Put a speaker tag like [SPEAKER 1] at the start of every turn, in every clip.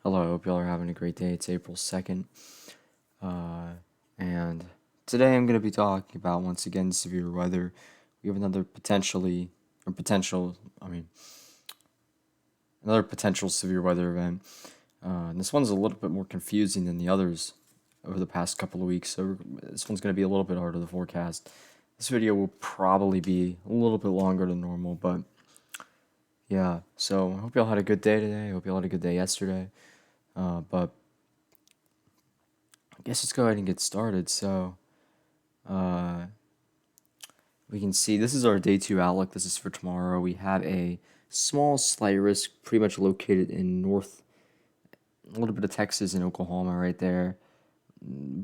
[SPEAKER 1] Hello, I hope y'all are having a great day. It's April 2nd, and today I'm going to be talking about once again severe weather. We have another another potential severe weather event. And this one's a little bit more confusing than the others over the past couple of weeks, so this one's going to be a little bit harder to forecast. This video will probably be a little bit longer than normal, but yeah, so I hope y'all had a good day today. I hope y'all had a good day yesterday. But I guess let's go ahead and get started. So, uh, we can see this is our day two outlook. This is for tomorrow. We have a small slight risk pretty much located in a little bit of Texas and Oklahoma right there.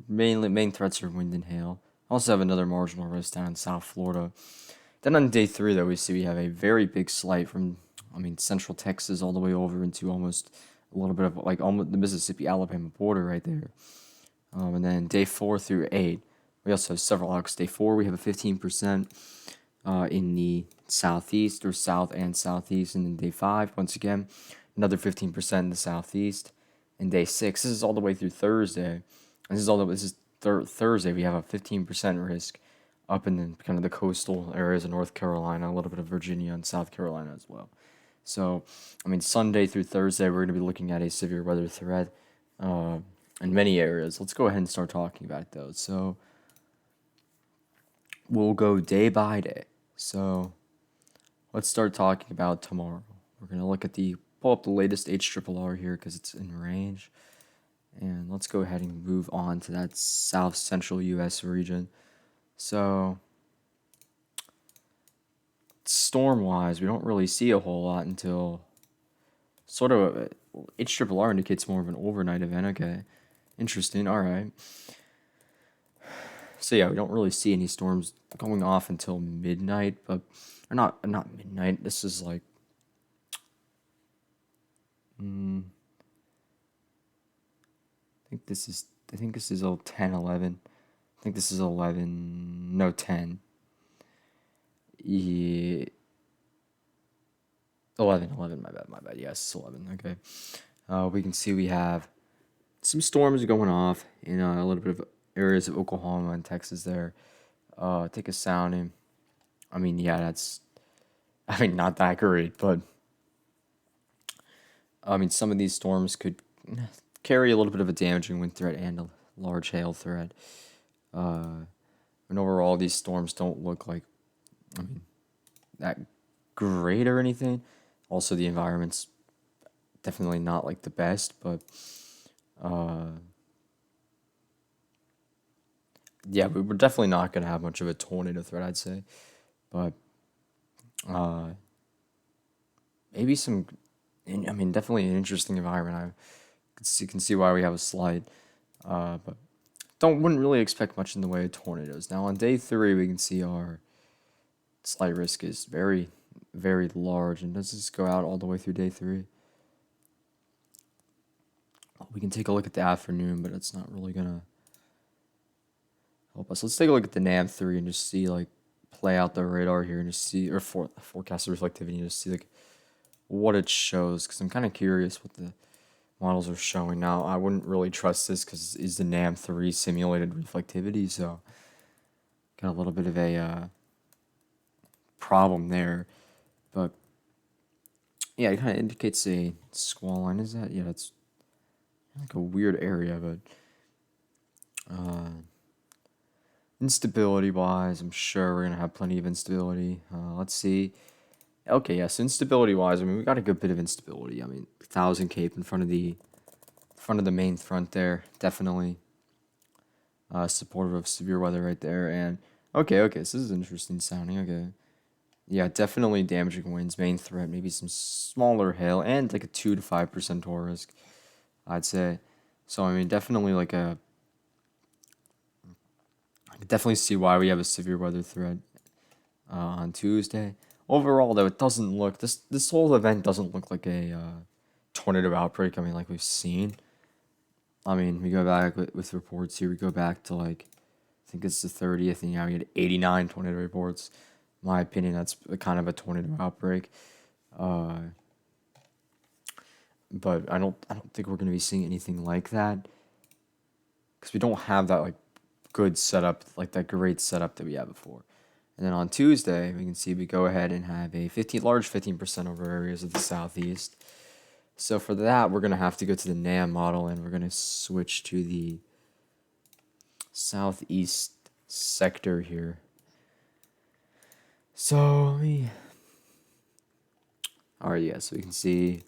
[SPEAKER 1] Main threats are wind and hail. Also have another marginal risk down in South Florida. Then on day three, though, we have a very big slight from, central Texas all the way over into almost a little bit of like almost the Mississippi-Alabama border right there. And then day 4 through 8, we also have several outlooks. Day 4, we have a 15% in the southeast or south and southeast. And then day 5, once again, another 15% in the southeast. And day 6, this is all the way through Thursday. And this is Thursday, we have a 15% risk up in kind of the coastal areas of North Carolina, a little bit of Virginia and South Carolina as well. So, Sunday through Thursday, we're going to be looking at a severe weather threat in many areas. Let's go ahead and start talking about it, though. So, we'll go day by day. So, let's start talking about tomorrow. We're going to pull up the latest HRRR here because it's in range. And let's go ahead and move on to that south central U.S. region. So, storm-wise, we don't really see a whole lot until HRRR indicates more of an overnight event. Okay, interesting. All right. So yeah, we don't really see any storms going off until midnight, but or not midnight. This is like I think this is 10, 11. I think this is 11, no 10. Yeah, 11, my bad. Yes, it's 11. Okay. We can see we have some storms going off in a little bit of areas of Oklahoma and Texas there. Take a sounding. Yeah, not that great, but some of these storms could carry a little bit of a damaging wind threat and a large hail threat. And overall, these storms don't look like, that great or anything. Also, the environment's definitely not like the best, but yeah, we're definitely not gonna have much of a tornado threat, I'd say. But maybe definitely an interesting environment. I can see why we have a slight, but wouldn't really expect much in the way of tornadoes. Now on day 3, we can see our slight risk is very, very large, and does this go out all the way through day 3? We can take a look at the afternoon, but it's not really gonna help us. Let's take a look at the NAM3 and just see play out the radar here and just see forecast the reflectivity and just see what it shows, because I'm kind of curious what the models are showing. Now I wouldn't really trust this because it's the NAM3 simulated reflectivity, so got a little bit of a problem there. But yeah, it kind of indicates a squall line. Is that? Yeah, it's like a weird area, but instability wise, I'm sure we're gonna have plenty of instability. Let's see. Okay, yes, instability wise, we got a good bit of instability. 1,000 Cape in front of the main front there, definitely supportive of severe weather right there. And okay, so this is interesting sounding. Okay, yeah, definitely damaging winds, main threat, maybe some smaller hail, and like a 2 to 5% tour risk, I'd say. So definitely I can definitely see why we have a severe weather threat on Tuesday. Overall, though, it doesn't look this whole event doesn't look like a tornado outbreak. Like we've seen. We go back with reports here. We go back to I think it's the 30th, and we had 89 tornado reports. In my opinion, that's kind of a tornado outbreak. but I don't think we're gonna be seeing anything like that because we don't have that like good setup, like that great setup that we had before. And then on Tuesday, we can see we go ahead and have a 15% over areas of the southeast. So for that, we're gonna have to go to the NAM model and we're gonna switch to the southeast sector here. So let me. All right, yeah. So we can see,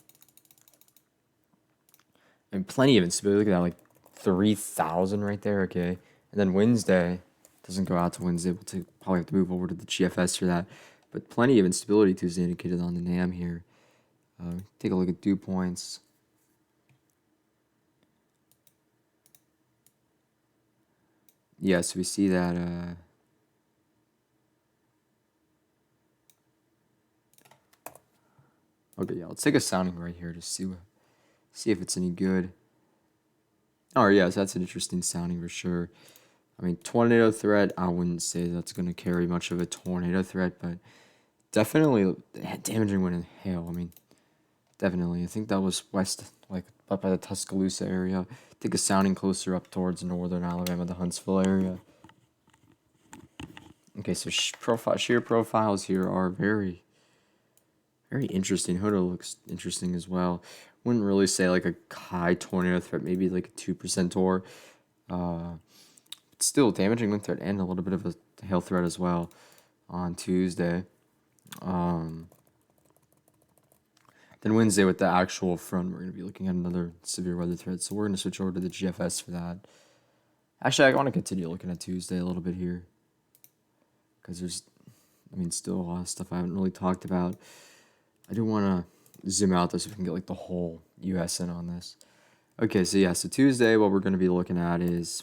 [SPEAKER 1] and plenty of instability. Look at that, like 3,000 right there. Okay, and then Wednesday doesn't go out to Wednesday. We'll probably have to move over to the GFS for that. But plenty of instability Tuesday indicated on the NAM here. Take a look at dew points. Yes, we see that. Okay, yeah, let's take a sounding right here to see if it's any good. Oh, yes, that's an interesting sounding for sure. I mean, tornado threat, I wouldn't say that's going to carry much of a tornado threat, but definitely damaging wind and hail. I mean, definitely. I think that was west, like up by the Tuscaloosa area. Take a sounding closer up towards northern Alabama, the Huntsville area. Okay, so shear profiles here are very, very interesting. Hoda looks interesting as well. Wouldn't really say like a high tornado threat, maybe like a 2% tor. But still, damaging wind threat and a little bit of a hail threat as well on Tuesday. Then Wednesday with the actual front, we're going to be looking at another severe weather threat. So we're going to switch over to the GFS for that. Actually, I want to continue looking at Tuesday a little bit here. Because there's, I mean, still a lot of stuff I haven't really talked about. I do want to zoom out though so we can get like the whole US in on this. Okay, so yeah, so Tuesday, what we're going to be looking at is,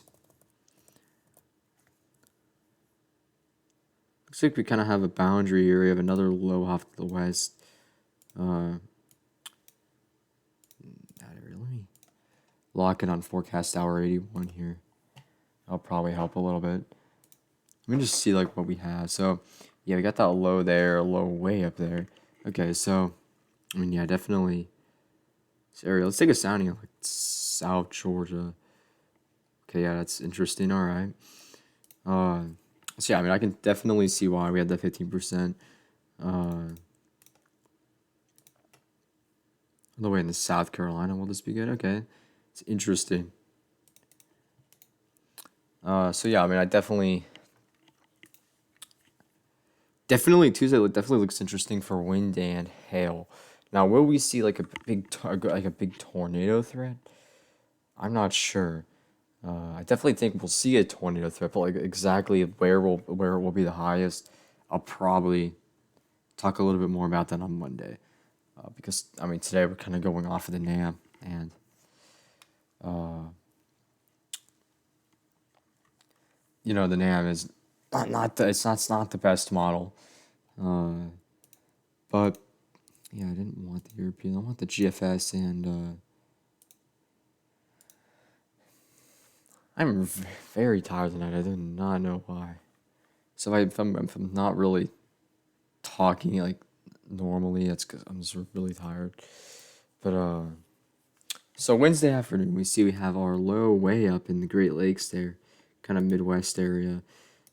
[SPEAKER 1] looks like we kind of have a boundary area of another low off to the west. Let me lock it on forecast hour 81 here. That'll probably help a little bit. Let me just see like what we have. So yeah, we got that low there, low way up there. Okay, so I mean, yeah, definitely this area. Let's take a sounding of like South Georgia. Okay, yeah, that's interesting. All right. So yeah, I mean, I can definitely see why we had that 15%. All the way in the South Carolina, will this be good? Okay, it's interesting. So yeah, I mean, I definitely Tuesday definitely looks interesting for wind and hail. Now, will we see like a big tornado threat? I'm not sure. I definitely think we'll see a tornado threat, but like exactly where it will be the highest, I'll probably talk a little bit more about that on Monday. Because I mean today we're kind of going off of the NAM and the NAM is it's not the best model. But yeah, I didn't want the European. I want the GFS and I'm very tired tonight. I do not know why. So if I'm not really talking like normally, that's because I'm just really tired. But so Wednesday afternoon, we have our low way up in the Great Lakes there, kind of Midwest area.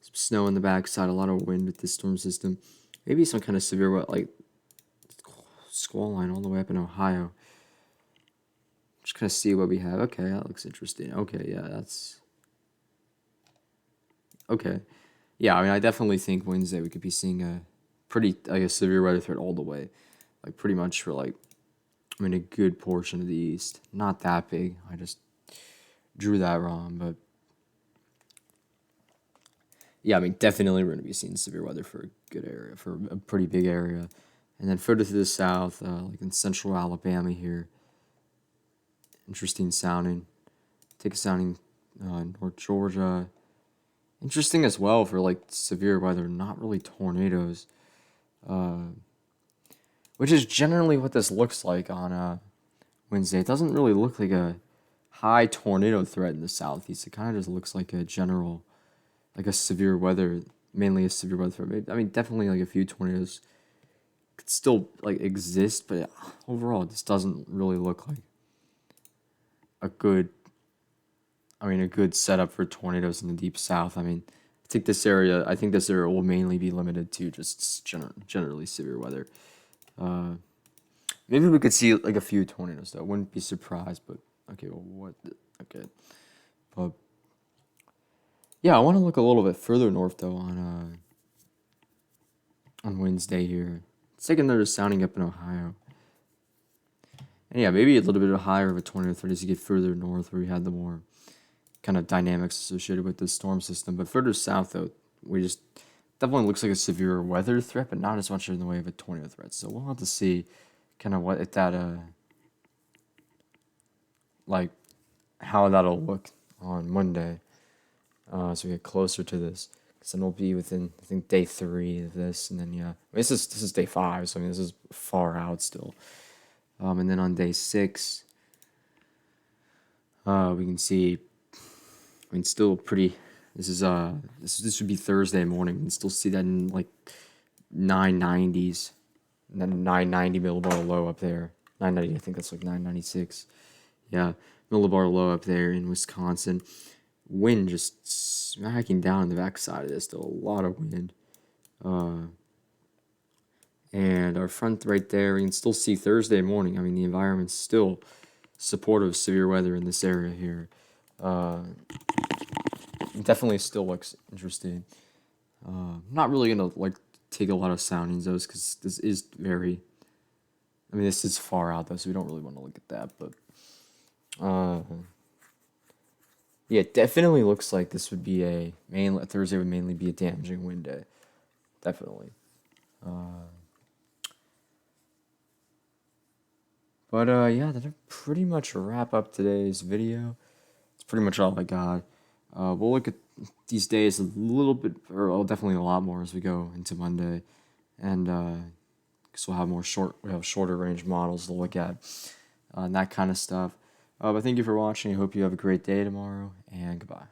[SPEAKER 1] Some snow on the backside, a lot of wind with this storm system. Maybe some kind of severe wet, like squall line all the way up in Ohio. Just kind of see what we have. Okay, that looks interesting. Okay, yeah, that's okay. Yeah, I mean, I definitely think Wednesday we could be seeing a pretty like a severe weather threat all the way, like pretty much for like I mean a good portion of the east. Not that big. I just drew that wrong, but yeah, I mean definitely we're gonna be seeing severe weather for a good area, for a pretty big area, and then further to the south, like in central Alabama here. Interesting sounding. Take a sounding, North Georgia. Interesting as well for like severe weather, not really tornadoes, which is generally what this looks like on Wednesday. It doesn't really look like a high tornado threat in the southeast. It kind of just looks like a general, like a severe weather, mainly a severe weather threat. I mean, definitely like a few tornadoes could still like exist, but overall, this doesn't really look like a good. I mean, a good setup for tornadoes in the deep south. I mean, I think this area will mainly be limited to just generally severe weather. Uh, Maybe we could see like a few tornadoes though. Wouldn't be surprised, but okay. Well, okay, but yeah, I want to look a little bit further north though on Wednesday here. Let's take another sounding up in Ohio. And yeah, maybe a little bit higher of a tornado threat as you get further north where we had the more kind of dynamics associated with the storm system. But further south though, we just definitely looks like a severe weather threat, but not as much in the way of a tornado threat. So we'll have to see kind of what if that like how that'll look on Monday. As we get closer to this, because then we'll be within I think day 3 of this, and then yeah, I mean, this is day 5, so I mean this is far out still. And then on day 6, we can see. I mean, still pretty. This would be Thursday morning. We can still see that in like 990s, and then 990 millibar low up there. 990, I think that's like 996. Yeah, millibar low up there in Wisconsin. Wind just smacking down on the backside of this. Still a lot of wind. And our front right there, we can still see Thursday morning. I mean, the environment's still supportive of severe weather in this area here. Definitely still looks interesting. I'm not really gonna like take a lot of soundings though, because this is very. I mean, this is far out though, so we don't really want to look at that. But yeah, it definitely looks like this would be Thursday would mainly be a damaging wind day. Definitely. But yeah, that'll pretty much wrap up today's video. It's pretty much all I got. We'll look at these days a little bit, or definitely a lot more as we go into Monday, and because we have shorter range models to look at, and that kind of stuff. But thank you for watching. I hope you have a great day tomorrow, and goodbye.